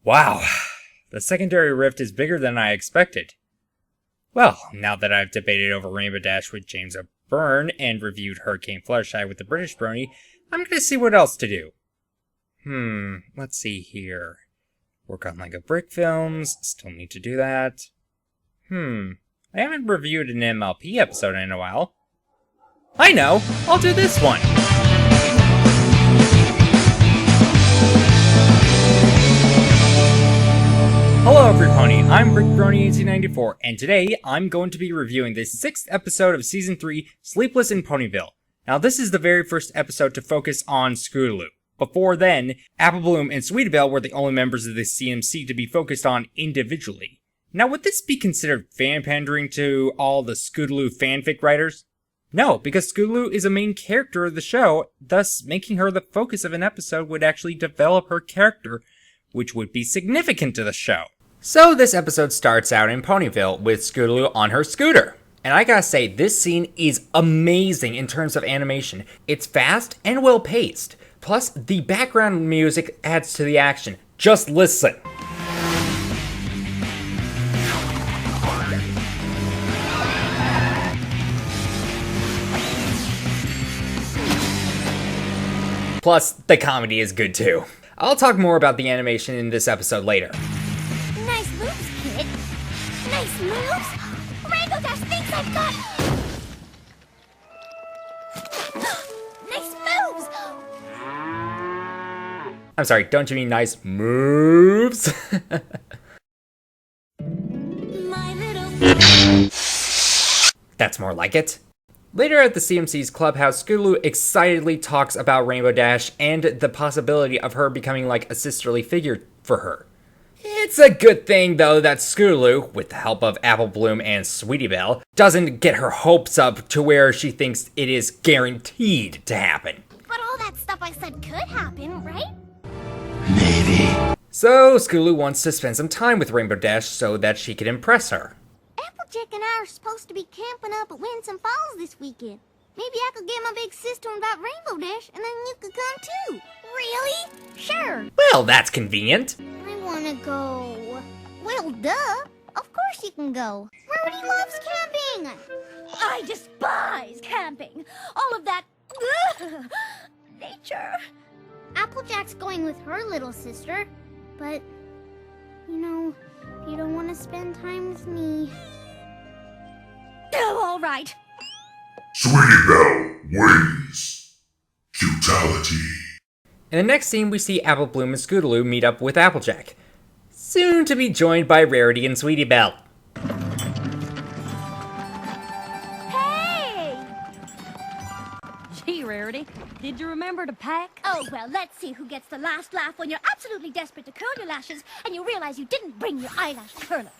Wow, the secondary rift is bigger than I expected. Well, now that I've debated over Rainbow Dash with James O'Byrne and reviewed Hurricane Fluttershy with the British Brony, I'm gonna see what else to do. Let's see here. Work on Lego Brick Films, still need to do that. I haven't reviewed an MLP episode in a while. I know, I'll do this one! Hello everybody, I'm BrickBrony1894, and today I'm going to be reviewing the 6th episode of Season 3, Sleepless in Ponyville. Now this is the very first episode to focus on Scootaloo. Before then, Apple Bloom and Sweetie were the only members of the CMC to be focused on individually. Now would this be considered fan pandering to all the Scootaloo fanfic writers? No, because Scootaloo is a main character of the show, thus making her the focus of an episode would actually develop her character, which would be significant to the show. So this episode starts out in Ponyville with Scootaloo on her scooter. And I gotta say, this scene is amazing in terms of animation. It's fast and well paced. Plus, the background music adds to the action. Just listen. Plus, the comedy is good too. I'll talk more about the animation in this episode later. Nice moves, kid. Nice moves. Rainbow Dash thinks I've got... Nice moves! I'm sorry, don't you mean nice moves? My little... That's more like it. Later at the CMC's clubhouse, Scootaloo excitedly talks about Rainbow Dash and the possibility of her becoming like a sisterly figure for her. It's a good thing, though, that Scootaloo, with the help of Apple Bloom and Sweetie Belle, doesn't get her hopes up to where she thinks it is guaranteed to happen. But all that stuff I said could happen, right? Maybe. So, Scootaloo wants to spend some time with Rainbow Dash so that she can impress her. Applejack and I are supposed to be camping up at Winsome Falls this weekend. Maybe I could get my big sister about Rainbow Dash, and then you could come too. Really? Sure. Well, that's convenient. I wanna go. Well, duh. Of course you can go. Rarity loves camping. I despise camping. All of that nature. Applejack's going with her little sister, but you don't want to spend time with me. Oh, all right. Sweetie Belle wins. Scootaloo. In the next scene, we see Apple Bloom and Scootaloo meet up with Applejack, soon to be joined by Rarity and Sweetie Belle. Hey! Gee, Rarity, did you remember to pack? Oh, well, let's see who gets the last laugh when you're absolutely desperate to curl your lashes and you realize you didn't bring your eyelash curler.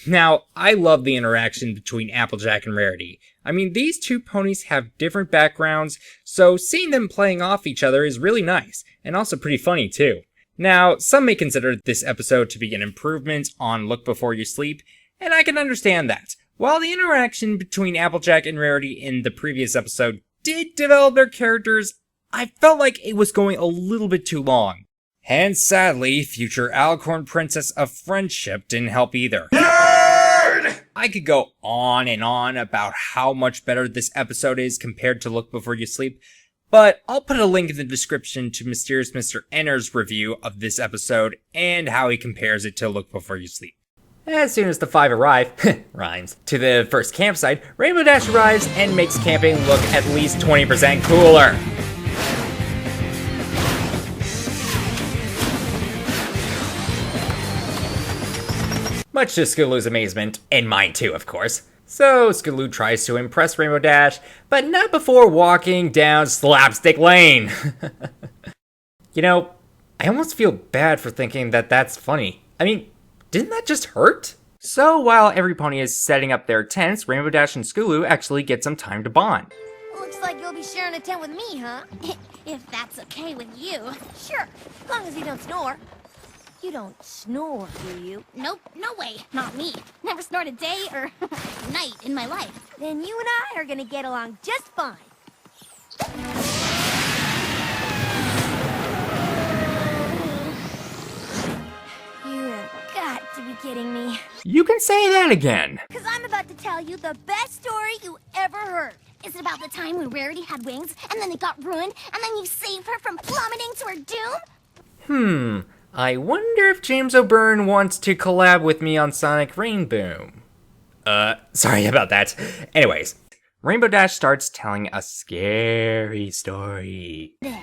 Now, I love the interaction between Applejack and Rarity. I mean, these two ponies have different backgrounds, so seeing them playing off each other is really nice, and also pretty funny too. Now, some may consider this episode to be an improvement on Look Before You Sleep, and I can understand that. While the interaction between Applejack and Rarity in the previous episode did develop their characters, I felt like it was going a little bit too long. And sadly, future Alicorn Princess of Friendship didn't help either. Nerd! I could go on and on about how much better this episode is compared to Look Before You Sleep, but I'll put a link in the description to Mysterious Mr. Enter's review of this episode and how he compares it to Look Before You Sleep. As soon as the five arrive, rhymes, to the first campsite, Rainbow Dash arrives and makes camping look at least 20% cooler. Much to Scootaloo's amazement, and mine too, of course. So, Scootaloo tries to impress Rainbow Dash, but not before walking down Slapstick Lane. You know, I almost feel bad for thinking that that's funny. I mean, didn't that just hurt? So, while every pony is setting up their tents, Rainbow Dash and Scootaloo actually get some time to bond. Looks like you'll be sharing a tent with me, huh? If that's okay with you. Sure, as long as you don't snore. You don't snore, do you? Nope, no way. Not me. Never snored a day or night in my life. Then you and I are gonna get along just fine. You can say that again. Because I'm about to tell you the best story you ever heard. Is it about the time when Rarity had wings, and then they got ruined, and then you saved her from plummeting to her doom? I wonder if James O'Byrne wants to collab with me on Sonic Rainbow. Sorry about that. Anyways, Rainbow Dash starts telling a scary story. Then,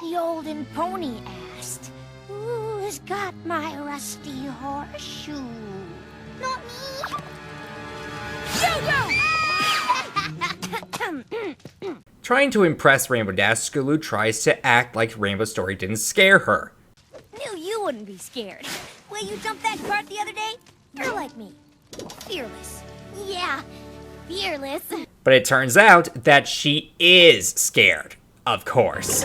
the olden pony asked, "Who's got my rusty horseshoe?" Not me. Yo-yo! Trying to impress Rainbow Dash, Scootaloo tries to act like Rainbow's story didn't scare her. Knew you wouldn't be scared. Way you jumped that cart the other day? You're like me. Fearless. Yeah, fearless. But it turns out that she is scared, of course.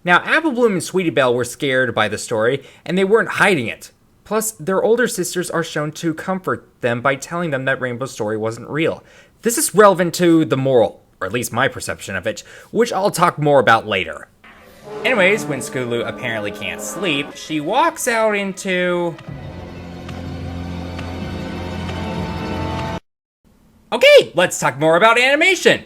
Now, Apple Bloom and Sweetie Belle were scared by the story, and they weren't hiding it. Plus, their older sisters are shown to comfort them by telling them that Rainbow's story wasn't real. This is relevant to the moral, or at least my perception of it, which I'll talk more about later. Anyways, when Scootaloo apparently can't sleep, she walks out into... Okay, let's talk more about animation!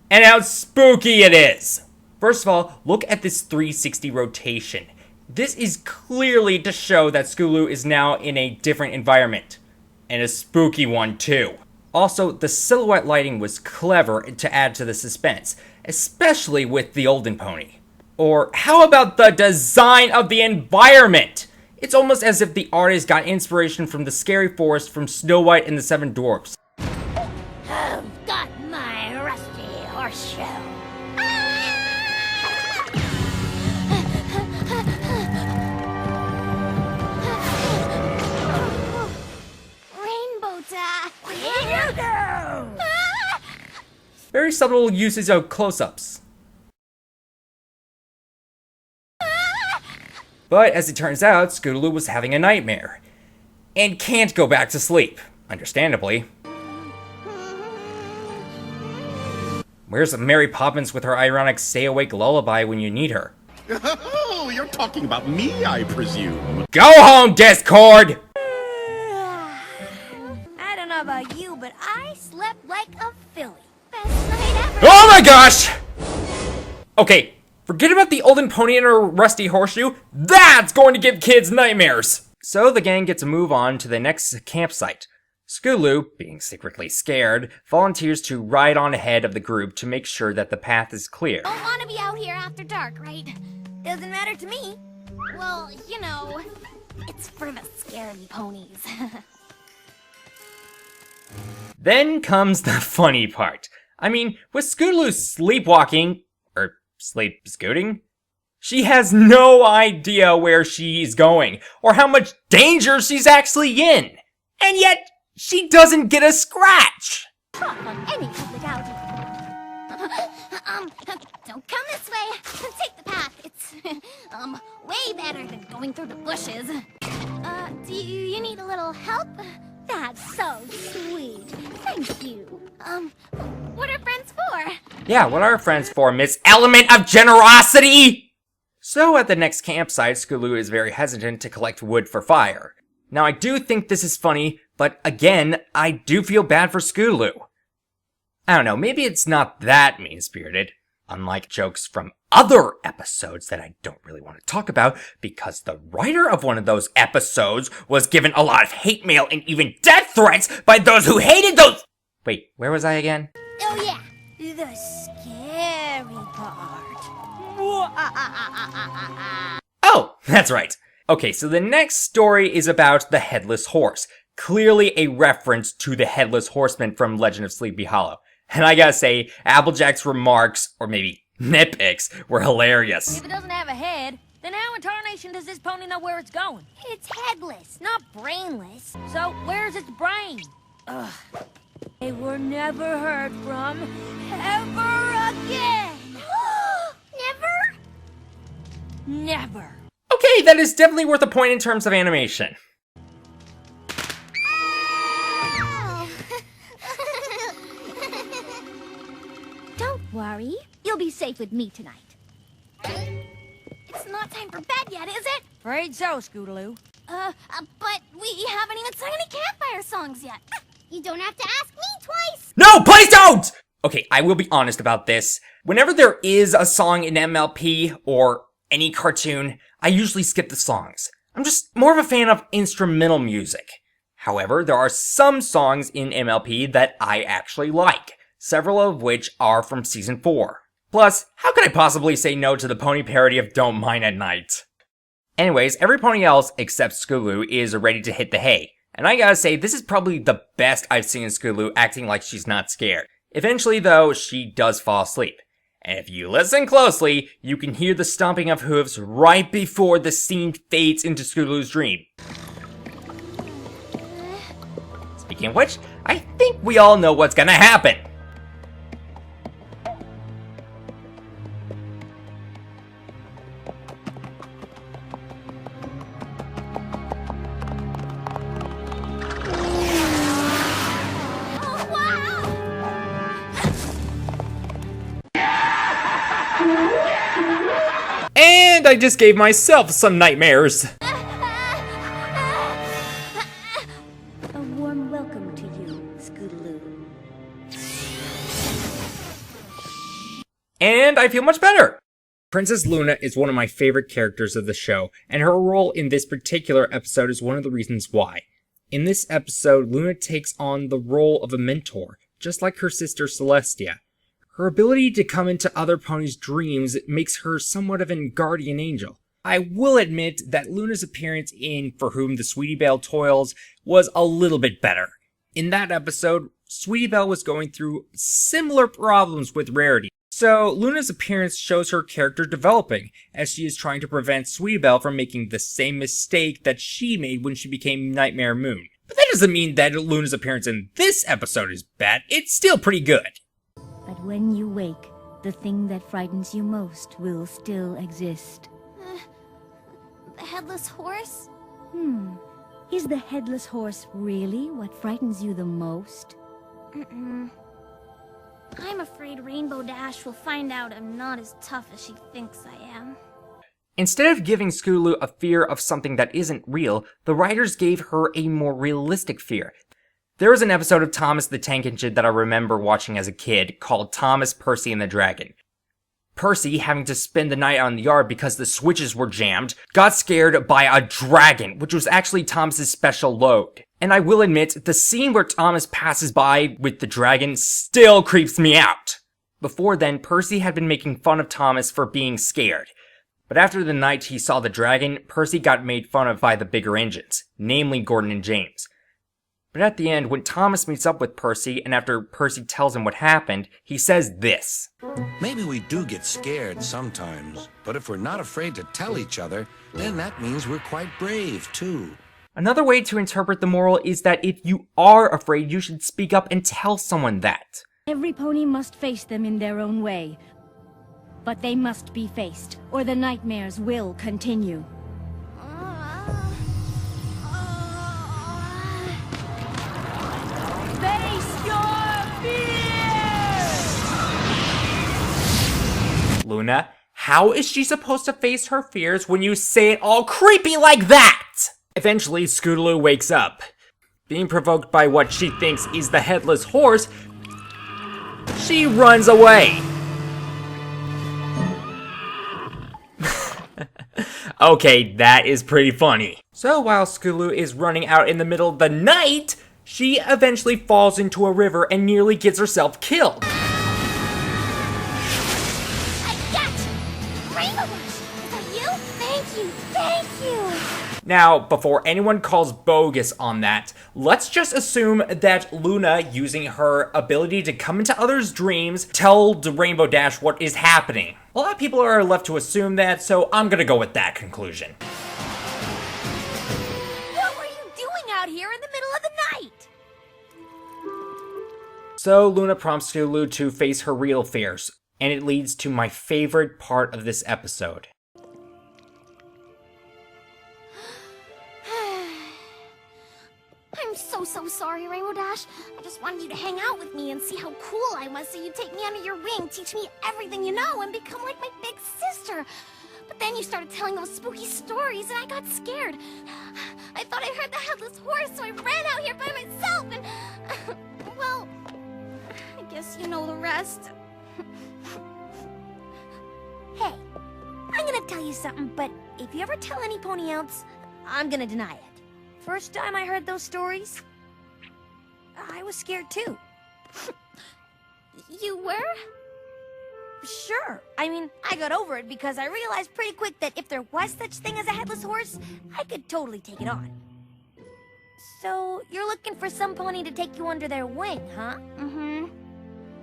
And how spooky it is! First of all, look at this 360 rotation. This is clearly to show that Scootaloo is now in a different environment. And a spooky one, too. Also, the silhouette lighting was clever to add to the suspense, especially with the olden pony. Or how about the design of the environment? It's almost as if the artist got inspiration from the scary forest from Snow White and the Seven Dwarfs. I've got my rusty horseshoe. Rainbow Dash. Here you go. Very subtle uses of close-ups. But as it turns out, Scootaloo was having a nightmare. And can't go back to sleep, understandably. Where's Mary Poppins with her ironic stay-awake lullaby when you need her? Oh, you're talking about me, I presume. Go home, Discord! I don't know about you, but I slept like a filly. Best night ever. Oh my gosh! Okay, forget about the olden pony and her rusty horseshoe. That's going to give kids nightmares! So the gang gets to move on to the next campsite. Scootaloo, being secretly scared, volunteers to ride on ahead of the group to make sure that the path is clear. Don't want to be out here after dark, right? Doesn't matter to me. Well, you know, it's for the scaredy ponies. Then comes the funny part. I mean, with Scootaloo sleepwalking, or sleep scooting, she has no idea where she's going, or how much danger she's actually in. And yet, she doesn't get a scratch! Talk on any public outing. Don't come this way. Take the path. It's, way better than going through the bushes. Do you need a little help? That's so sweet. Thank you. What are friends for? Yeah, what are friends for, Miss Element of Generosity? So at the next campsite, Scootaloo is very hesitant to collect wood for fire. Now I do think this is funny, but again, I do feel bad for Scootaloo. I don't know, maybe it's not that mean-spirited, unlike jokes from other episodes that I don't really want to talk about, because the writer of one of those episodes was given a lot of hate mail and even death threats by those who hated those— Wait, where was I again? Oh yeah, the scary part. Oh, that's right. Okay, so the next story is about the Headless Horse. Clearly a reference to the Headless Horseman from Legend of Sleepy Hollow. And I gotta say, Applejack's remarks, or maybe nitpicks, were hilarious. If it doesn't have a head, then how in tarnation does this pony know where it's going? It's headless, not brainless. So where's its brain? Ugh. They were never heard from ever again. Never? Never. Okay, that is definitely worth a point in terms of animation. Ow. Don't worry. You'll be safe with me tonight. It's not time for bed yet, is it? Afraid so, Scootaloo. But we haven't even sung any Campfire songs yet. You don't have to ask me twice. No, please don't! Okay, I will be honest about this. Whenever there is a song in MLP or any cartoon, I usually skip the songs. I'm just more of a fan of instrumental music. However, there are some songs in MLP that I actually like, several of which are from Season 4. Plus, how could I possibly say no to the pony parody of Don't Mine at Night? Anyways, every pony else except Scootaloo is ready to hit the hay. And I gotta say, this is probably the best I've seen Scootaloo acting like she's not scared. Eventually, though, she does fall asleep. And if you listen closely, you can hear the stomping of hooves right before the scene fades into Scootaloo's dream. Speaking of which, I think we all know what's gonna happen. And I just gave myself some nightmares. A warm welcome to you, Scootaloo. And I feel much better. Princess Luna is one of my favorite characters of the show, and her role in this particular episode is one of the reasons why. In this episode, Luna takes on the role of a mentor, just like her sister Celestia. Her ability to come into other ponies' dreams makes her somewhat of a guardian angel. I will admit that Luna's appearance in For Whom the Sweetie Belle Toils was a little bit better. In that episode, Sweetie Belle was going through similar problems with Rarity. So Luna's appearance shows her character developing, as she is trying to prevent Sweetie Belle from making the same mistake that she made when she became Nightmare Moon. But that doesn't mean that Luna's appearance in this episode is bad, it's still pretty good. But when you wake, the thing that frightens you most will still exist. The headless horse? Is the headless horse really what frightens you the most? I'm afraid Rainbow Dash will find out I'm not as tough as she thinks I am. Instead of giving Scootaloo a fear of something that isn't real, the writers gave her a more realistic fear. There was an episode of Thomas the Tank Engine that I remember watching as a kid called Thomas, Percy, and the Dragon. Percy, having to spend the night on the yard because the switches were jammed, got scared by a dragon, which was actually Thomas's special load. And I will admit, the scene where Thomas passes by with the dragon still creeps me out. Before then, Percy had been making fun of Thomas for being scared. But after the night he saw the dragon, Percy got made fun of by the bigger engines, namely Gordon and James. But at the end, when Thomas meets up with Percy, and after Percy tells him what happened, he says this. Maybe we do get scared sometimes, but if we're not afraid to tell each other, then that means we're quite brave, too. Another way to interpret the moral is that if you are afraid, you should speak up and tell someone that. Every pony must face them in their own way. But they must be faced, or the nightmares will continue. Face your fears! Luna, how is she supposed to face her fears when you say it all creepy like that? Eventually, Scootaloo wakes up. Being provoked by what she thinks is the headless horse, she runs away. Okay, that is pretty funny. So while Scootaloo is running out in the middle of the night, she eventually falls into a river and nearly gets herself killed. I got you! Rainbow Dash! Is that you? Thank you! Thank you! Now, before anyone calls bogus on that, let's just assume that Luna, using her ability to come into others' dreams, told Rainbow Dash what is happening. A lot of people are left to assume that, so I'm gonna go with that conclusion. What were you doing out here in the middle of the night? So Luna prompts Scootaloo to face her real fears, and it leads to my favorite part of this episode. I'm so sorry, Rainbow Dash. I just wanted you to hang out with me and see how cool I was, so you'd take me under your wing, teach me everything you know, and become like my big sister. But But then you started telling those spooky stories and I got scared. I thought I heard the headless horse, so I ran out here by myself and... well, I guess you know the rest. Hey, I'm gonna tell you something, but if you ever tell any pony else, I'm gonna deny it. First time I heard those stories, I was scared too. You were? Sure. I mean, I got over it because I realized pretty quick that if there was such thing as a headless horse, I could totally take it on. So, you're looking for some pony to take you under their wing, huh? Mm-hmm.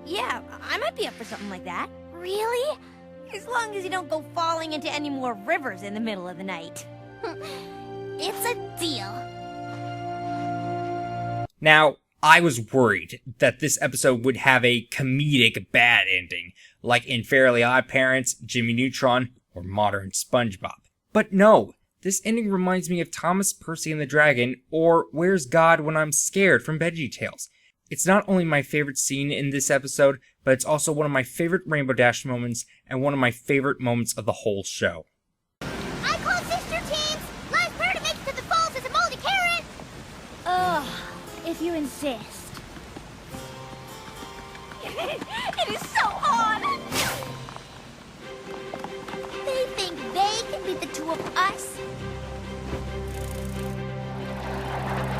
Yeah, I might be up for something like that. Really? As long as you don't go falling into any more rivers in the middle of the night. It's a deal. Now, I was worried that this episode would have a comedic bad ending, like in Fairly Odd Parents, Jimmy Neutron, or Modern SpongeBob. But no, this ending reminds me of Thomas, Percy and the Dragon, or Where's God When I'm Scared from VeggieTales. It's not only my favorite scene in this episode, but it's also one of my favorite Rainbow Dash moments, and one of my favorite moments of the whole show. I call sister teams! Last prayer to make it to the falls is a moldy carrot! Ugh, if you insist. It is so hard! They think they can beat the two of us?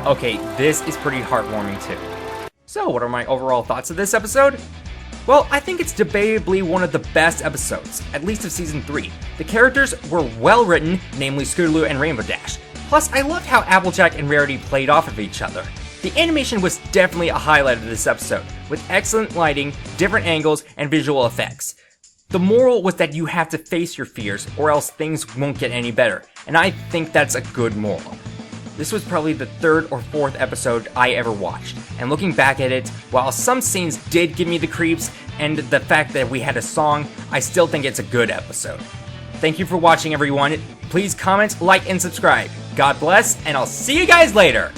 Okay, this is pretty heartwarming too. So, what are my overall thoughts of this episode? Well, I think it's debatably one of the best episodes, at least of Season 3. The characters were well written, namely Scootaloo and Rainbow Dash. Plus, I loved how Applejack and Rarity played off of each other. The animation was definitely a highlight of this episode, with excellent lighting, different angles, and visual effects. The moral was that you have to face your fears, or else things won't get any better, and I think that's a good moral. This was probably the third or fourth episode I ever watched, and looking back at it, while some scenes did give me the creeps, and the fact that we had a song, I still think it's a good episode. Thank you for watching, everyone. Please comment, like, and subscribe. God bless, and I'll see you guys later!